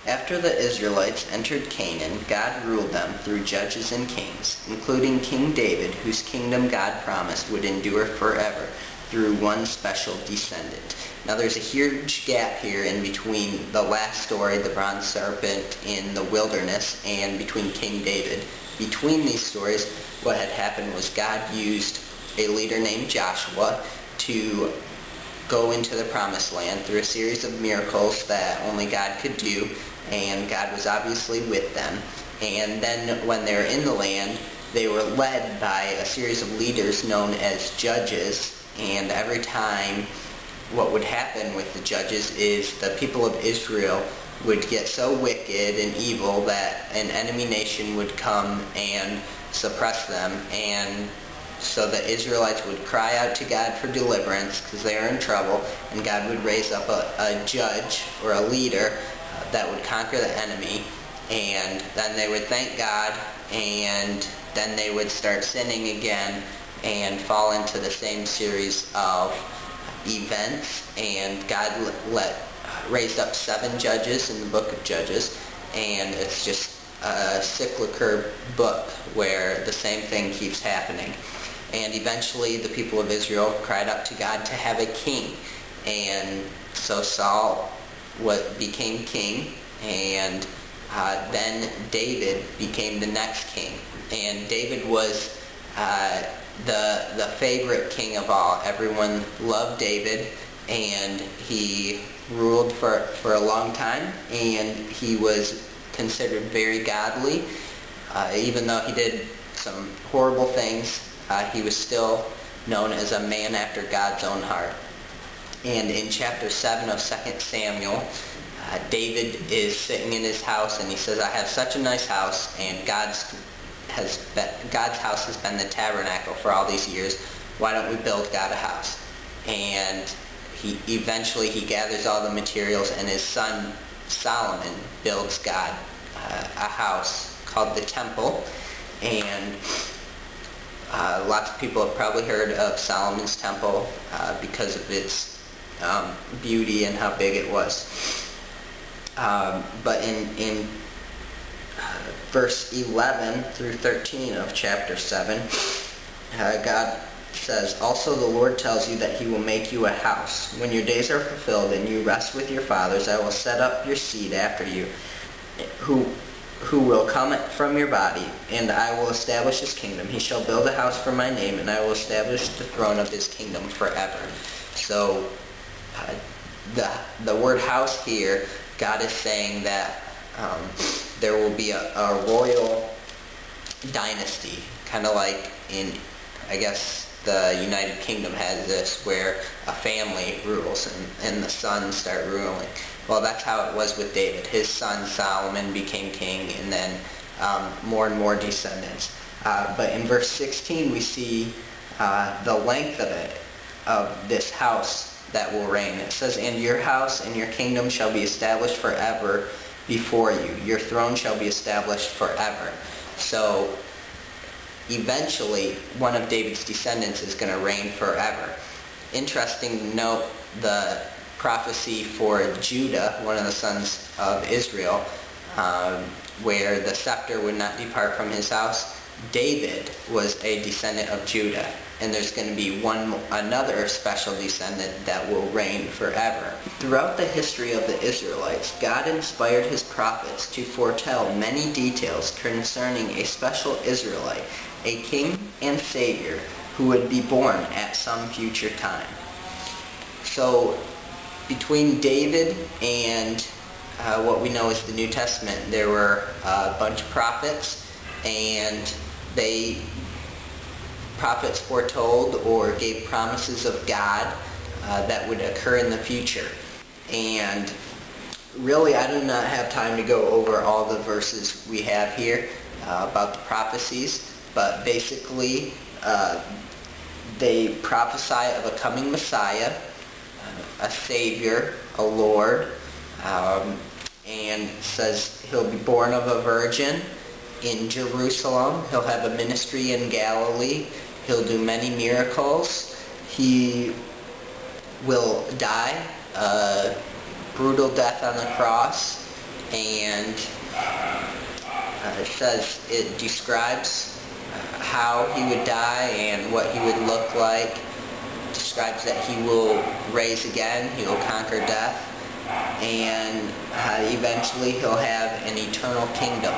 After the Israelites entered Canaan, God ruled them through judges and kings, including King David, whose kingdom God promised would endure forever through one special descendant. Now there's a huge gap here in between the last story, the bronze serpent in the wilderness, and between King David. Between these stories, what had happened was God used a leader named Joshua to go into the promised land through a series of miracles that only God could do, and God was obviously with them. And then when they were in the land, they were led by a series of leaders known as judges, and every time what would happen with the judges is the people of Israel would get so wicked and evil that an enemy nation would come and suppress them, and so the Israelites would cry out to God for deliverance because they were in trouble, and God would raise up a judge or a leader that would conquer the enemy, and then they would thank God, and then they would start sinning again and fall into the same series of events, and God raised up 7 judges in the book of Judges, and it's just a cyclical book where the same thing keeps happening. And eventually the people of Israel cried out to God to have a king, and so Saul became king, and then David became the next king. And David was the favorite king of all. Everyone loved David, and he ruled for a long time, and he was considered very godly. Even though he did some horrible things, he was still known as a man after God's own heart. And in chapter 7 of 2 Samuel, David is sitting in his house, and he says, "I have such a nice house, and God's house has been the tabernacle for all these years. Why don't we build God a house?" And eventually he gathers all the materials, and his son Solomon builds God a house called the temple. And lots of people have probably heard of Solomon's temple because of its beauty and how big it was. But in verse 11 through 13 of chapter 7, God says, "Also the Lord tells you that he will make you a house. When your days are fulfilled and you rest with your fathers, I will set up your seed after you, who will come from your body, and I will establish his kingdom. He shall build a house for my name, and I will establish the throne of his kingdom forever." So the word house here, God is saying that there will be a royal dynasty, kind of like in, I guess, the United Kingdom has this, where a family rules and the sons start ruling. Well, that's how it was with David. His son Solomon became king, and then more and more descendants. But in verse 16 we see the length of this house that will reign. It says, "And your house and your kingdom shall be established forever before you. Your throne shall be established forever." So eventually one of David's descendants is going to reign forever. Interesting to note the prophecy for Judah, one of the sons of Israel, where the scepter would not depart from his house. David was a descendant of Judah, and there's going to be another special descendant that will reign forever. Throughout the history of the Israelites, God inspired his prophets to foretell many details concerning a special Israelite, a king and savior who would be born at some future time. So between David and what we know as the New Testament, there were a bunch of prophets, and prophets foretold or gave promises of God that would occur in the future. And really, I do not have time to go over all the verses we have here about the prophecies, but basically they prophesy of a coming Messiah, a Savior, a Lord, and says he'll be born of a virgin in Jerusalem. He'll have a ministry in Galilee. He'll do many miracles. He will die a brutal death on the cross, and it describes how he would die and what he would look like. It describes that he will raise again, he will conquer death, and eventually he'll have an eternal kingdom.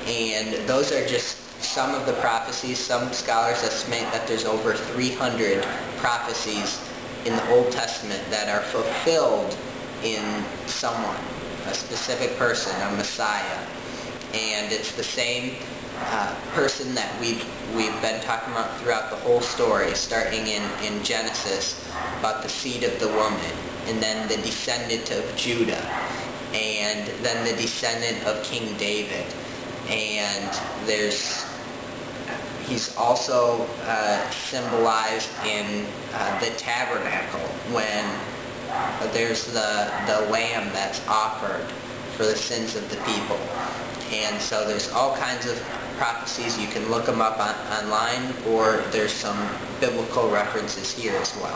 And those are just some of the prophecies. Some scholars estimate that there's over 300 prophecies in the Old Testament that are fulfilled in someone, a specific person, a Messiah. And it's the same person that we've been talking about throughout the whole story, starting in Genesis, about the seed of the woman, and then the descendant of Judah, and then the descendant of King David. And he's also symbolized in the tabernacle, when there's the lamb that's offered for the sins of the people. And so there's all kinds of prophecies. You can look them up online, or there's some biblical references here as well.